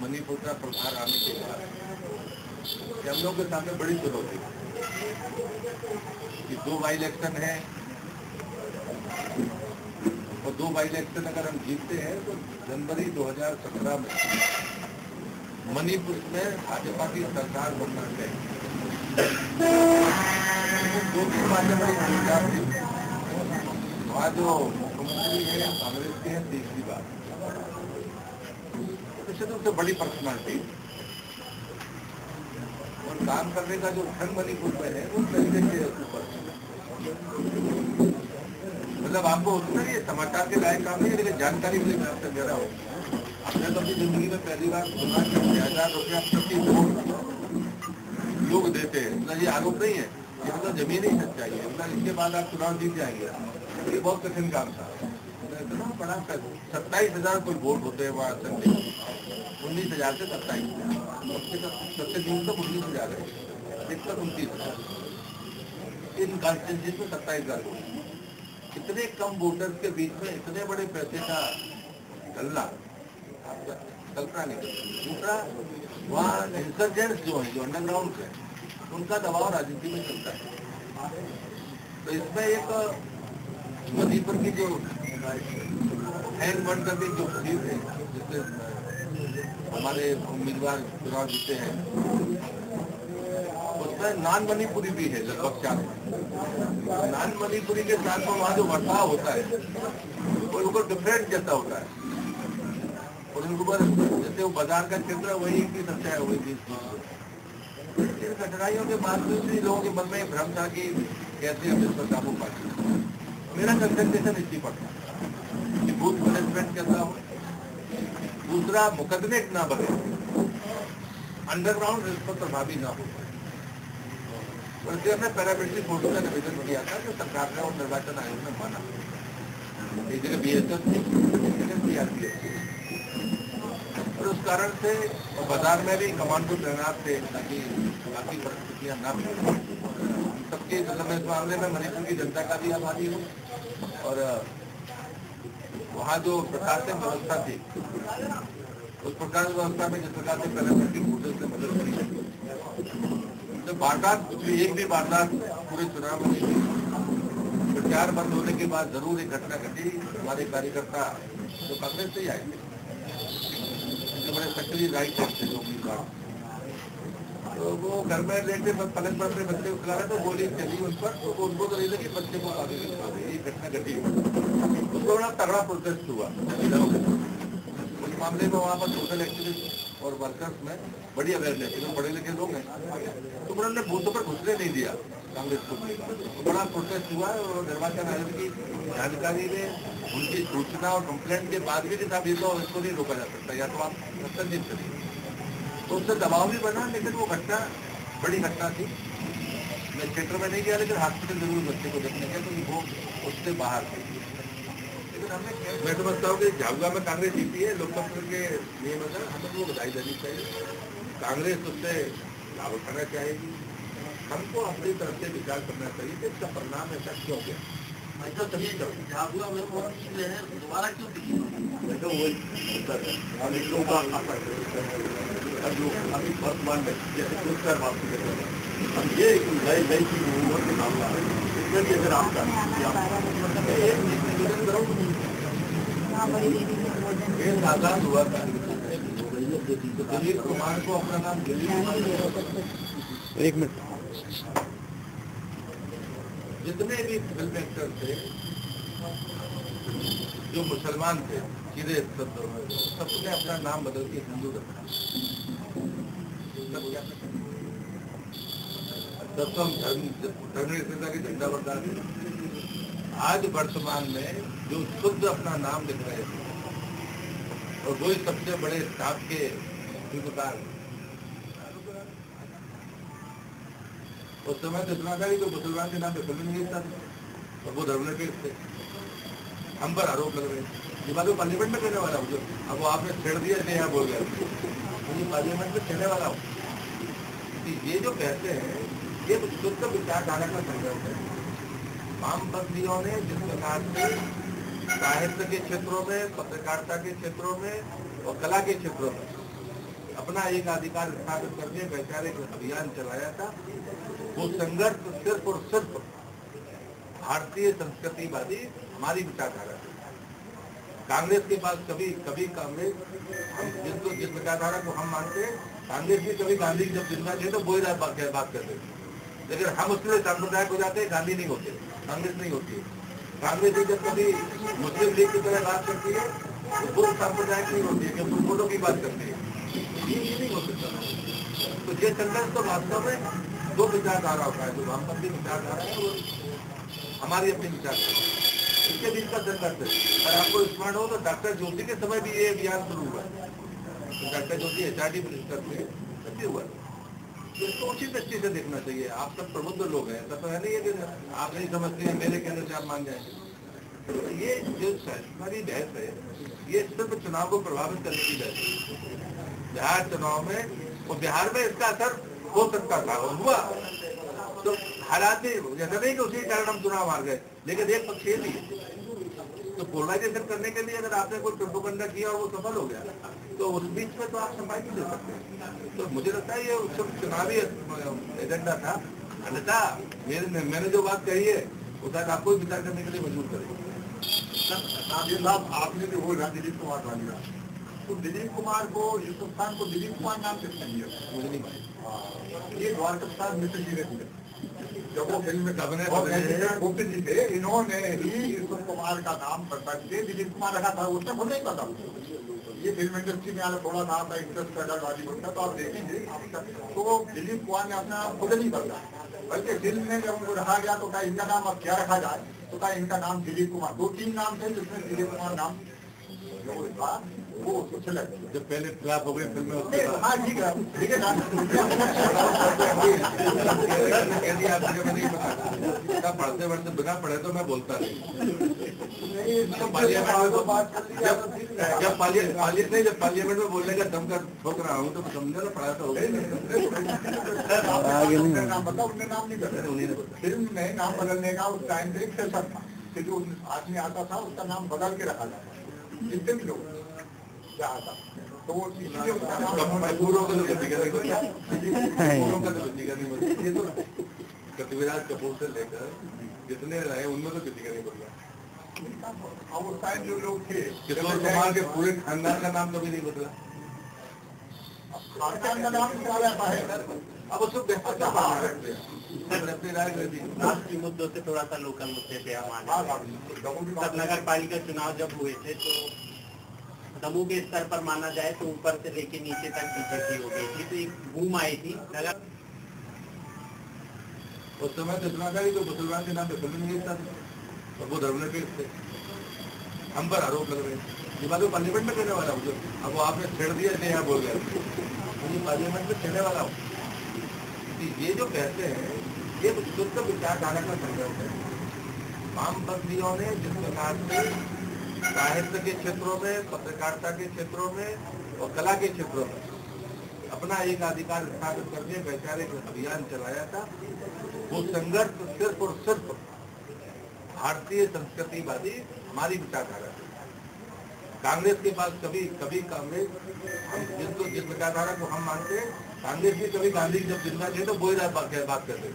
मणिपुर का प्रभार आने के बाद हम लोग के सामने बड़ी चुनौती कि 2 बाई इलेक्शन है और 2 बाई इलेक्शन अगर हम जीतते हैं तो जनवरी 2017 में मणिपुर में भाजपा की सरकार बनना चाहिए। 2-3 बातें बड़ी चिंता थी। वहाँ जो मुख्यमंत्री है कांग्रेस के हैं, तीसरी बात निश्चित रूप से बड़ी पर्सनालिटी और काम करने का जो ढंग मणिपुर में है वो तरीके से ऊपर, मतलब आपको होता है ये समाचार के लायक काम नहीं है, लेकिन जानकारी मुझे आपसे दे रहा हूँ। आपने तो अपनी जिंदगी में पहली बार सुना कि 1000 रुपया प्रति वोट लोग देते हैं, मतलब ये आरोप नहीं है, ये मतलब जमीनी सच्चाई है। मतलब इसके बाद आप चुनाव जीत जाएंगे, ये बहुत कठिन काम था। इतना बड़ा 27,000 कोई वोट होते हैं वहाँ संख्या 19,000 से 27,000, सबसे न्यूनतम 19,000 है, अधिकतर 29,000। इन कॉन्स्टिट्यूंसी में 27,000 वोट, इतने कम वोटर्स के बीच में इतने बड़े पैसे का गल्ला कल्पना नहीं करती। दूसरा, वहाँ इंसर्जेंट्स जो है, जो अंडरग्राउंड है, उनका दबाव राजनीति में चलता है। तो इसमें एक मणिपुर की जो हैंग बन करके जो सीट है जिससे हमारे उम्मीदवार चुनाव जीते हैं, उसमें नॉन मणिपुरी भी है लगभग 4। नॉन मणिपुरी के साथ में वहाँ जो बर्ताव होता है वो उनको डिफरेंट जैसा होता है, और उनको जैसे वो बाजार का क्षेत्र है वही की सच्चाई है, वही चीज। इन कठिनाइयों के बावजूद भी लोगों के मन में भ्रम था कि कैसे हम इस पर काबू पाएंगे। मेरा कंसंट्रेशन इसी पर था कि बूथ मैनेजमेंट कैसा हो, दूसरा मुकदमे ना बने, अंडरग्राउंड रिस्क पर प्रभावी ना हो। हमने पैरामिलिट्री फोर्स का निवेदन किया था जो सरकार ने और निर्वाचन आयोग ने माना। एक जगह BSF थी, एक जगह CRPF थी, और उस कारण से बाजार में भी कमांडो तैनात थे ताकि बाकी परिस्थितियां न मिले। सबके मतलब इस मामले में मणिपुर की जनता का भी आभारी हूँ, और वहाँ जो प्रशासन व्यवस्था थी उस प्रकार व्यवस्था में जिस प्रकार से पैरामिलिट्री फोर्सेस ने मदद करी, तो वारदात एक भी वारदात पूरे चुनाव में नहीं। प्रचार बंद होने के बाद जरूर एक घटना घटी। हमारे कार्यकर्ता जो कांग्रेस से ही आए थे, बड़े सक्रिय राइट थे जो उम्मीदवार, तो वो घर में लेटे पलंग पर अपने बच्चे को खिला रहे, तो गोली चली उन पर, तो उनको तो नहीं लगी, बच्चे को आगे खिला रही, ये घटना घटी। उसको बड़ा तगड़ा प्रोटेस्ट हुआ उस मामले में। वहाँ पर सोशल एक्टिविस्ट और वर्कर्स में बड़ी अवेयरनेस, जो पढ़े लिखे लोग हैं, तो उन्होंने बूथों पर घुसने नहीं दिया कांग्रेस को। तो बड़ा प्रोटेस्ट हुआ, और निर्वाचन आयोग की जानकारी में उनकी सूचना और कंप्लेंट के बाद भी साहब ये तो इसको नहीं रोका जा सकता, या तो आप सत्याजित करिए, तो उससे दबाव भी बना। लेकिन वो घटना बड़ी घटना थी। मैं क्षेत्र में नहीं गया, लेकिन हॉस्पिटल जरूर बच्चे को देखने गया, तो वो उससे बाहर थे। लेकिन हमने, मैं समझता हूँ कि झाबुआ में कांग्रेस जीती है, लोकतंत्र के नियम है, हमें वो बधाई देनी चाहिए। कांग्रेस उससे लाभ उठाना चाहेगी, हमको अपनी तरफ से विचार करना चाहिए कि इसका परिणाम ऐसा क्यों गया। झाबुआ में दोबारा क्यों देखो वही अभी वर्तमान में जैसे अब ये नई की उम्र के मामला है, इसमें भी अगर आपका आजाद हुआ था दिलीप कुमार को अपना नाम दिलीप कुमार, एक मिनट, जितने भी फिल्म एक्टर थे जो मुसलमान थे, सीधे सबने अपना नाम बदल के हिंदू रखा। तब तो हम धर्मनिरपेक्षता की झंडा बरदार थे। आज वर्तमान में जो शुद्ध अपना नाम लिख रहे थे, और वही सबसे बड़े स्टाफ के जिम्मेदार, उस समय तो इतना था कि जो मुसलमान के नाम पे फिल्म नहीं लिखता था, और वो धर्मनिरपेक्ष थे। हम पर आरोप लग रहे हैं, ये बात पार्लियामेंट में कहने वाला हूँ। जो अब वो आपने छेड़ दिया, नहीं यहाँ बोल गया, ये पार्लियामेंट में कहने वाला हूँ। ये जो कहते हैं ये शुद्ध विचारधारा का संदर्भ है। वामपंथियों ने जिस प्रकार से साहित्य के क्षेत्रों में, पत्रकारिता के क्षेत्रों में और कला के क्षेत्रों में अपना एक अधिकार स्थापित करके वैचारिक अभियान चलाया था। वो संघर्ष सिर्फ और सिर्फ भारतीय संस्कृतिवादी हमारी विचारधारा थी। कांग्रेस के पास कभी कांग्रेस जिस विचारधारा को हम मानते हैं, कांग्रेस भी कभी गांधी जब जिंदा थे तो वही बात करते थे, लेकिन हम उसके लिए सांप्रदायिक हो जाते हैं, गांधी नहीं होते, कांग्रेस नहीं होती। कांग्रेस भी जब कभी मुस्लिम लीग की तरह बात करती है तो वो सांप्रदायिक नहीं होती है, क्योंकि मुसलमानों की बात करती है। ये नहीं हो सकता। तो ये संघर्ष तो वास्तव में दो विचारधारा होता है, जो वामपंथी विचारधारा है और हमारी अपनी विचारधारा, इसके बीच का संघर्ष है। और आपको स्मरण हो तो डॉक्टर जोशी के समय भी ये अभियान शुरू हुआ, तो डॉक्टर जोशी एचआरडी मिनिस्टर थे, तब भी हुआ। इसको उचित दृष्टि से देखना चाहिए। आप सब प्रबुद्ध लोग हैं, ऐसा तो है नहीं है कि आप नहीं समझते हैं मेरे कहने से आप मान जाएंगे। तो ये जो सारी बहस है, ये सिर्फ चुनाव को प्रभावित करने की बहस है। बिहार चुनाव में और बिहार में इसका असर हो सकता था और हुआ, तो हालात जैसा नहीं कि उसी कारण हम चुनाव हार गए, लेकिन एक पक्ष ये भी है। तो पोलराइजेशन करने के लिए अगर आपने कोई प्रोपेगेंडा किया और वो सफल हो गया, तो उस बीच में तो आप सफाई नहीं दे सकते। तो मुझे लगता है ये सब चुनावी एजेंडा था। अन्यथा मैंने जो बात कही है वो शायद आपको विचार करने के लिए मजबूर करेगी। साहब आपने जो बोला दिलीप कुमार वाली, तो दिलीप कुमार को, हिंदुस्तान को दिलीप कुमार नाम किसने दिया? मुझे नहीं मालूम। ये द्वारका प्रसाद मिश्र जी ने दिया। जब वो फिल्म में गुप्त जी थे, इन्होंने ही ईश्वर कुमार का नाम बदल के दिलीप कुमार रखा था। उसने खुद नहीं पता। ये फिल्म इंडस्ट्री में आना थोड़ा सा आपका इंटरेस्ट पैदा बॉलीवुड का, तो आप देखेंगे तो दिलीप कुमार ने अपना खुद नहीं बदला, बल्कि फिल्म में जब उनको रखा गया तो क्या इनका नाम अब क्या रखा जाए, तो क्या इनका नाम दिलीप कुमार। 2-3 नाम थे जिसमें दिलीप कुमार नाम जो था वो उसको सिलेक्ट किया। जब पहले फ्लॉप हो गई फिल्म में, हाँ ठीक है, ठीक है ना, पढ़ते पढ़ते बिना पढ़े तो मैं बोलता नहीं। जब पार्लियामेंट में बोलने का दम कर ठोक रहा हूँ तो समझे ना, पढ़ा तो नाम नहीं बदला। फिल्म में नाम बदलने का उस टाइम पे एक सेशन था कि जो आदमी आता था उसका नाम बदल के रखा जाता, जितने भी लोग जहाँ था, तो वो इसलिए उसका नाम पृथ्वीराज कपूर से लेकर जितने रहे उनमें तो किसी का नहीं बदला। और उस टाइम जो लोग थे किशोर कुमार के पूरे खानदान का नाम कभी नहीं बदला। खानदान का नाम क्या रहता है? अब उसको राष्ट्रीय मुद्दों से थोड़ा सा लोकल मुद्दे पे हम आने। नगर पालिका चुनाव जब हुए थे तो समूह के स्तर पर माना जाए तो ऊपर से लेके नीचे तक बीजेपी हो गई थी, तो एक बूम आई थी। नगर उस समय तो इतना था कि मुसलमान के नाम पे फिल्म नहीं था और वो धर्मनिरपेक्ष थे। हम पर आरोप लग रहे हैं। ये बात वो पार्लियामेंट में कहने वाला हूँ, जो अब वो आपने छेड़ दिया इसलिए यहाँ बोल गया, मुझे पार्लियामेंट में छेड़ने वाला हूँ। ये जो कहते हैं ये शुद्ध विचारधारा का संघर्ष है। वामपंथियों ने जिस प्रकार से साहित्य के क्षेत्रों में, पत्रकारिता के क्षेत्रों में और कला के क्षेत्रों में अपना एक अधिकार स्थापित करके वैचारिक अभियान चलाया था, वो संघर्ष सिर्फ और सिर्फ भारतीय संस्कृतिवादी हमारी विचारधारा थी। कांग्रेस के पास कभी कांग्रेस जिस विचारधारा को हम मानते हैं, कांग्रेस भी कभी गांधी जब जिंदा थे तो वही बात करते थे,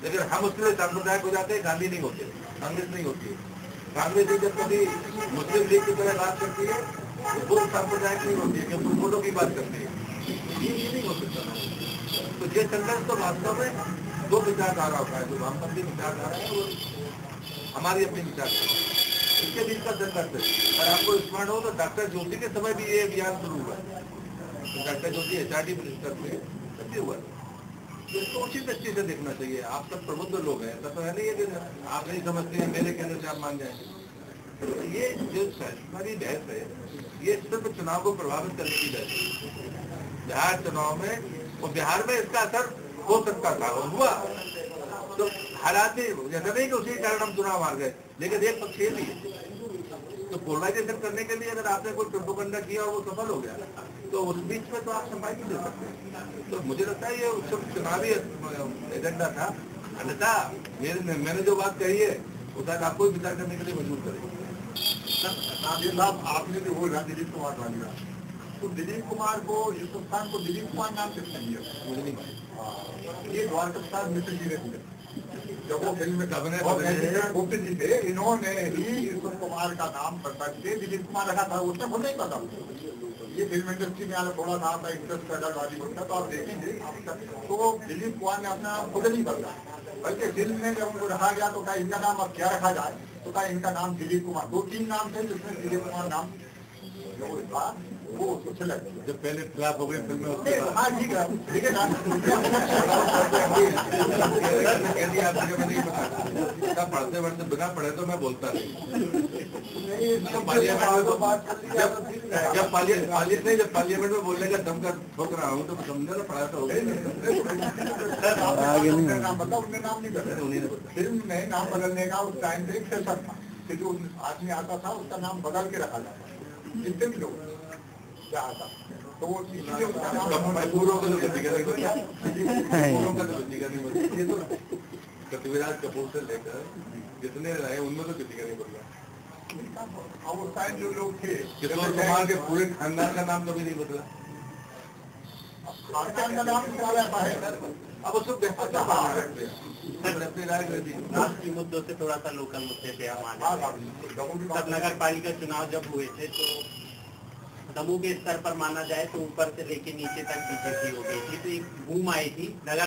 लेकिन हम उसके लिए सांप्रदायिक हो जाते हैं, गांधी नहीं होते, कांग्रेस नहीं होती। कांग्रेस भी जब कभी मुस्लिम लीग की तरह बात करती है तो वो सांप्रदायिक नहीं होती है, क्योंकि मुसलमानों की बात करती है। ये नहीं हो सकता। तो ये संघर्ष तो वास्तव में दो विचारधारा होता है, जो वामपंथी विचारधारा है और हमारी अपनी विचारधारा, इसके बीच का संघर्ष है। और आपको स्मरण हो तो डॉक्टर जोशी के समय भी ये अभियान शुरू हुआ, तो डॉक्टर जोशी एचआरडी मिनिस्टर थे, तब भी हुआ। इसको उचित दृष्टि से देखना चाहिए। आप सब प्रबुद्ध लोग हैं, ऐसा तो है नहीं है कि आप नहीं समझते हैं मेरे कहने से आप मान जाएंगे। तो ये जो सारी बहस है, ये सिर्फ चुनाव को प्रभावित करने की बहस है। बिहार चुनाव में और बिहार में इसका असर हो सकता था और हुआ, तो हालात जैसा नहीं कि उसी कारण हम चुनाव हार गए, लेकिन एक पक्ष ये भी है। तो पोलराइजेशन करने के लिए अगर आपने कोई प्रोपेगेंडा किया और वो सफल हो गया, तो उस बीच में तो आप सफाई नहीं दे सकते। तो मुझे लगता है ये सब चुनावी एजेंडा था। अन्यथा मैंने जो बात कही है वो शायद आपको विचार करने के लिए मजबूर करेगी। साहब आपने जो बोला दिलीप कुमार वाली, तो तो दिलीप कुमार को, यूसुफ खान को दिलीप कुमार नाम किसने दिया? ये द्वारका प्रसाद मिश्र जी ने दिया। जब वो फिल्म में गुप्त जी थे, इन्होंने ही यूसुफ कुमार का नाम पकड़ के दिलीप कुमार रखा था, उसने खुद नहीं पता। ये फिल्म इंडस्ट्री में आने थोड़ा सा आता इंटरेस्ट पैदा बॉलीवुड का, तो आप देखेंगे तो दिलीप कुमार ने अपना नाम खुद नहीं बदला, बल्कि फिल्म में जब उनको रखा गया तो कहा इनका नाम अब क्या रखा जाए, तो कहा इनका नाम दिलीप कुमार। 2-3 नाम थे जिसमें दिलीप कुमार नाम वो सिलेक्ट किया। जब पहले फ्लॉप हो गई फिल्म में, हाँ ठीक है, ठीक है ना। यदि आप मुझे नहीं पता पढ़ते पढ़ते बिना पढ़े तो मैं बोलता नहीं। जब पार्लियामेंट में बोलने का दम कर ठोक रहा हूँ तो समझो ना, पढ़ा तो नाम बता, उनने नाम नहीं बदला। फिल्म में नाम बदलने का उस टाइम पे एक सेशन था कि जो आदमी आता था उसका नाम बदल के रखा जाता, जितने भी लोग क्या आता, तो वो इसलिए उसका नाम पूरों का तो पृथ्वीराज कपूर से लेकर जितने रहे उनमें तो किसी का नहीं बदला। और उस टाइम जो लोग थे, किशोर कुमार के पूरे खानदान का नाम कभी नहीं बदला। खानदान का नाम निकाला है, अब उसको बेहतर राष्ट्रीय मुद्दों से थोड़ा सा लोकल मुद्दे पे हम तब नगर पालिका चुनाव जब हुए थे तो दमोह के स्तर पर माना जाए तो ऊपर से लेके नीचे तक बीजेपी हो गई थी, तो एक बूम आई थी नगर